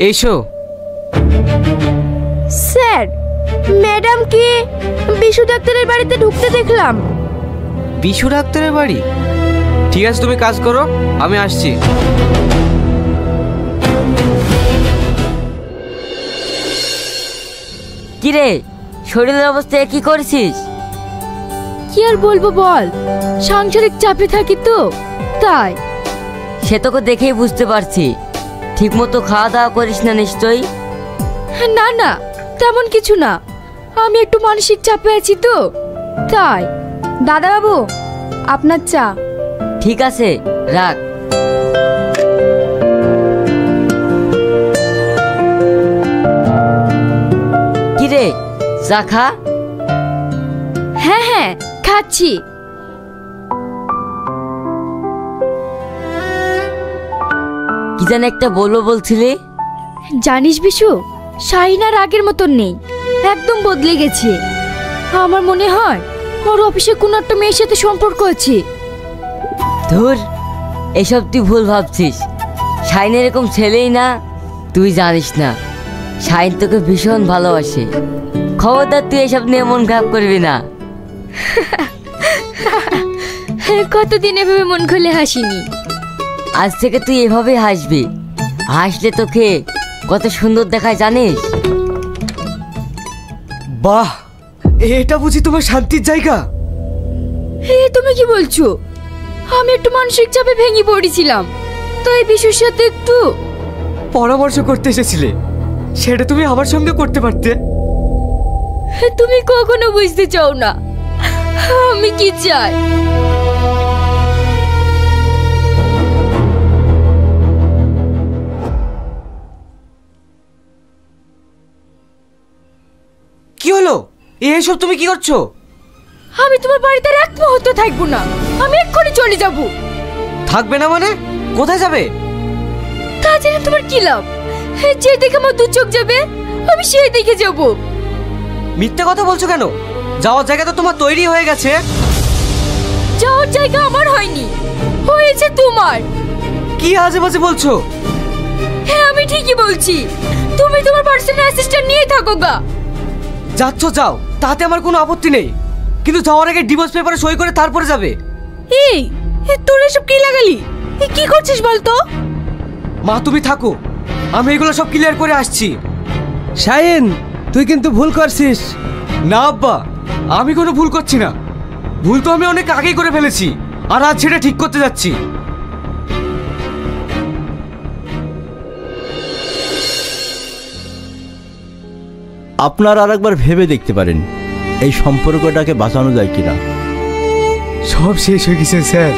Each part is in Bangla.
এসো। স্যার, ম্যাডামকে বিশু ডাক্তারের বাড়িতে ঢুকতে দেখলাম। বিশু ডাক্তারের বাড়ি? ঠিক আছে, তুমি কাজ করো, আমি আসছি। কিরে, শরীরের অবস্থা কি করছিস? কি আর বলবো বল, সাংসারিক চাপে থাকি তো তাই। সে তোকে দেখেই বুঝতে পারছি। ঠিক মতো খাওয়া দাওয়া করিস না নিশ্চয়ই? না না, তেমন কিছু না, আমি একটু মানসিক চাপে আছি তো তাই। দাদা বাবু, আপনার চা। ঠিক আছে, রাখ। কিরে, চা খা। হ্যাঁ হ্যাঁ, খাচ্ছি। কি যেন একটা বলবো বলছিলি? জানিস বিশু, শাহিন আর আগের মতন নেই, একদম বদলে গেছে। আমার মনে হয় ওর অফিসে কোনো একটা মেয়ের সাথে সম্পর্ক আছে। ধুর, এসব তুই ভুল ভাবছিস। শাহিন এরকম ছেলেই না। তুই জানিস না, শাহিন তোকে ভীষণ ভালোবাসে। খবরদার তুই এসব নিয়ে মন খারাপ করবি না। কতদিন এভাবে মন খুলে হাসিনি। আজ থেকে তুই এভাবেই হাসবি। হাসলে তোকে কত সুন্দর দেখায় জানিস? বাহ, এটা বুঝি তোমার শান্তির জায়গা? তুমি কি বলছো? আমি একটু মানসিক চাপে ভেঙে পড়েছিলাম, তাই বিশুর সাথে একটু পরামর্শ করতে এসেছিলে, সেটা তুমি আমার সঙ্গে করতে পারতে। তুমি কখনো বুঝতে চাও না আমি কি চাই। কি হলো? এসব তুমি কি করছো? আমি তোমার বাড়িতে এক মুহূর্ত থাকবো না, আমি এক্ষুনি চলে যাব। থাকবে না মানে? কোথায় যাবে? তা জেনে তোমার কি লাভ? যে দেখে আমার দু চোখ যাবে আমি সেই দিকে যাব। মিথ্যে কথা বলছো কেন? যাওয়ার জায়গা তো তোমার তৈরি হয়ে গেছে। যাওয়ার জায়গা আমার হয়নি, হয়েছে তোমার। কি আজে বাজে বলছো? হ্যাঁ, আমি ঠিকই বলছি। তুমি তোমার পার্সোনাল অ্যাসিস্ট্যান্ট নিয়ে থাকো গা। যাচ্ছ যাও, তাতে আমার কোনো আপত্তি নেই, কিন্তু যাওয়ার আগে ডিভোর্স পেপারে সই করে তারপরে যাবে। এই তোর এসব কি লাগালি? কি করছিস বলতো? মা তুমি থাকো, আমি এগুলো সব ক্লিয়ার করে আসছি। শাহিন, তুই কিন্তু ভুল করছিস। না আব্বা, আমি কোনো ভুল করছি না। ভুল তো আমি অনেক আগেই করে ফেলেছি, আর আজ সেটা ঠিক করতে যাচ্ছি। আপনার আরেকবার ভেবে দেখতে পারেন এই সম্পর্কটাকে বাঁচানো যায় কিনা। সব শেষ হয়ে গেছে স্যার,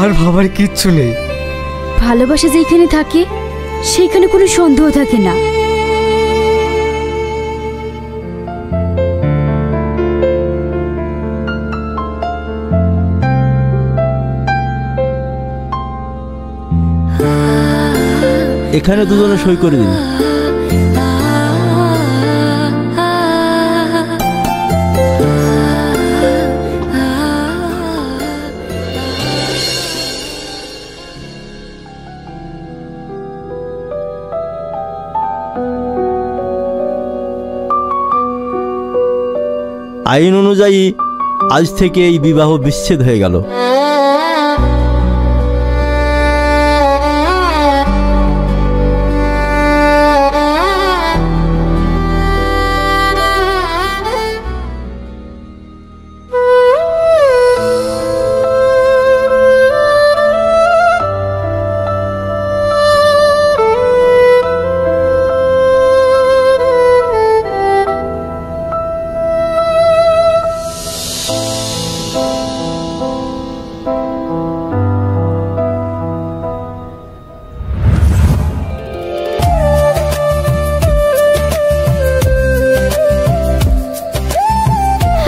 আর ভাবার কিচ্ছু নেই। ভালোবাসা যেখানে থাকে সেখানে কোনো সন্দেহ থাকে না। এখানে দুজনে সই করে দিন। আইন অনুযায়ী আজ থেকে এই বিবাহ বিচ্ছেদ হয়ে গেল।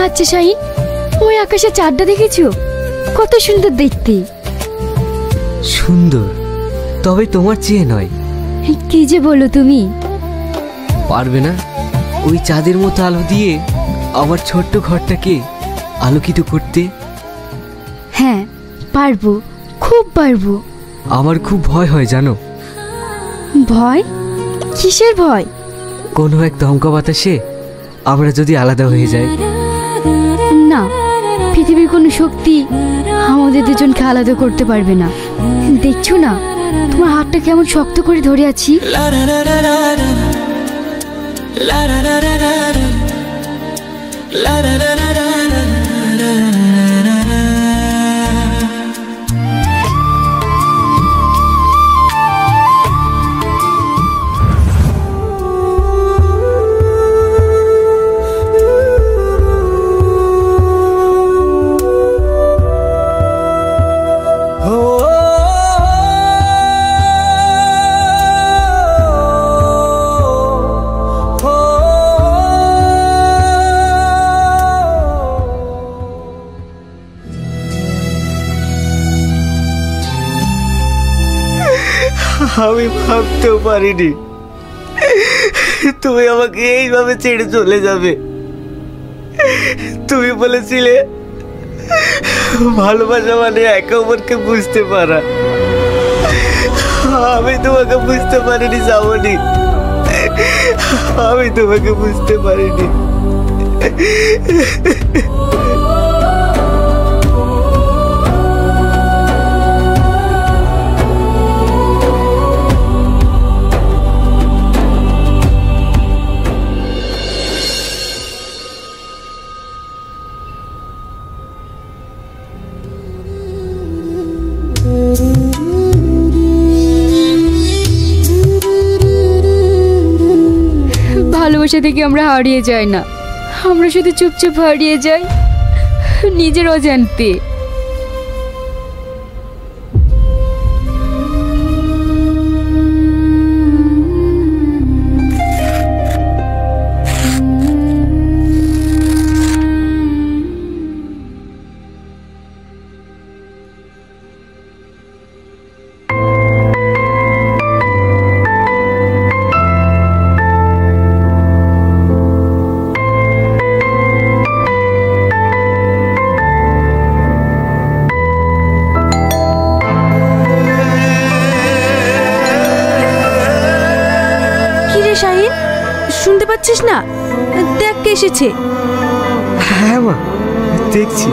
আচ্ছা শাহিন, ওই আকাশে চাঁদটা দেখেছো? কত সুন্দর দেখতে। সুন্দর, তবে তোমার চেয়ে নয়। কি যে বলো তুমি। পারবে না ওই চাঁদের মতো আলো দিয়ে আমার ছোট্ট ঘরটাকে আলোকিত করতে? হ্যাঁ পারবো, খুব পারবো। আমার খুব ভয় হয় জানো, ভয়? কিসের ভয়? কোনো এক দমকা বাতাসে আমরা যদি আলাদা হয়ে যাই। না, পৃথিবীর কোনো শক্তি আমাদের দুজনকে আলাদা করতে পারবে না। দেখছো না তোমার হাতটা কেমন শক্ত করে ধরে আছি। আমি ভাবতেও পারিনি তুমি আমাকে এইভাবে ছেড়ে চলে যাবে। তুমি বলেছিলে ভালোবাসা মানে একে অপরকে বুঝতে পারা। আমি তোমাকে বুঝতে পারিনি শ্রাবণী, আমি তোমাকে বুঝতে পারিনি। ভালোবাসা থেকে আমরা হারিয়ে যাই না, আমরা শুধু চুপচাপ হারিয়ে যাই নিজের অজান্তে। শাহিন, শুনতে পাচ্ছিস না? দেখ কে এসেছে। হ্যাঁ মা, দেখছি।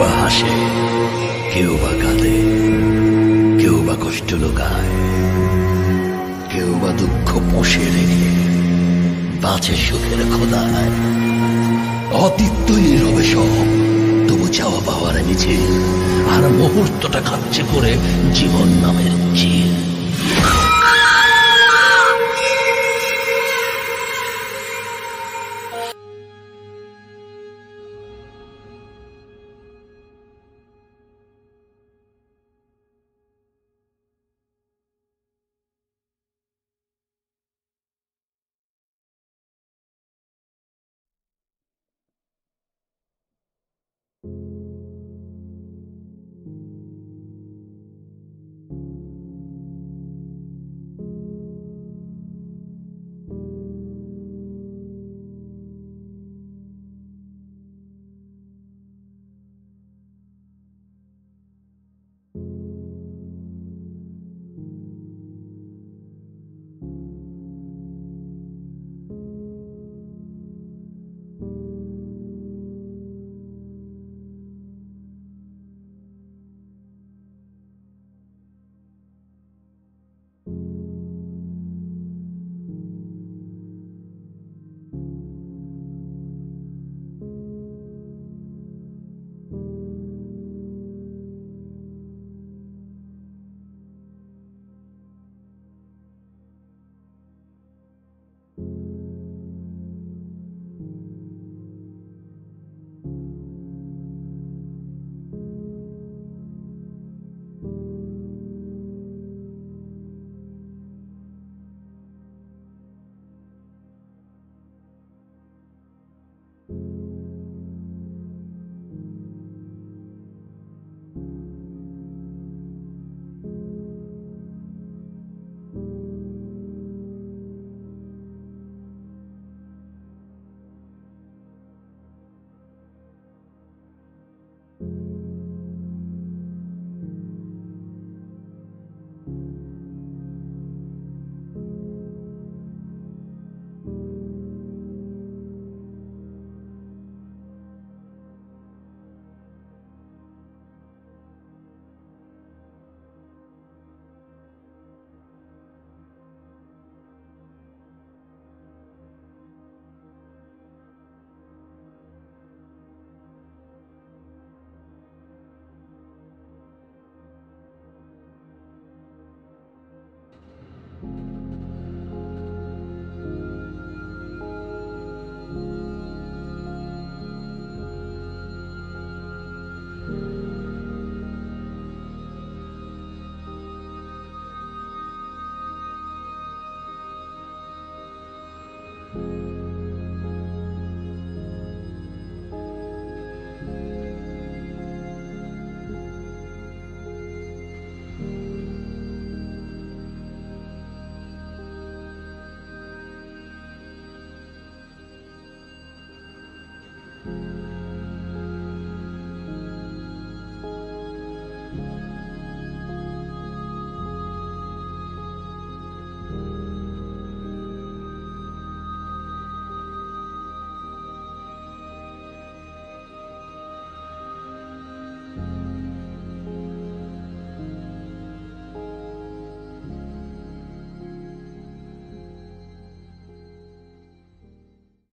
বা হাসে, কেউ বা কাঁদে, কেউ বা কষ্ট লুকায়, কেউ বা দুঃখ পোষে রেখে বাঁচে সুখের খোদায়। অতীত তৈরি হবে সব, তবু চাওয়া পাওয়ার মিছিল, আর মুহূর্তটা খাচ্ছে করে জীবন নামের চিল।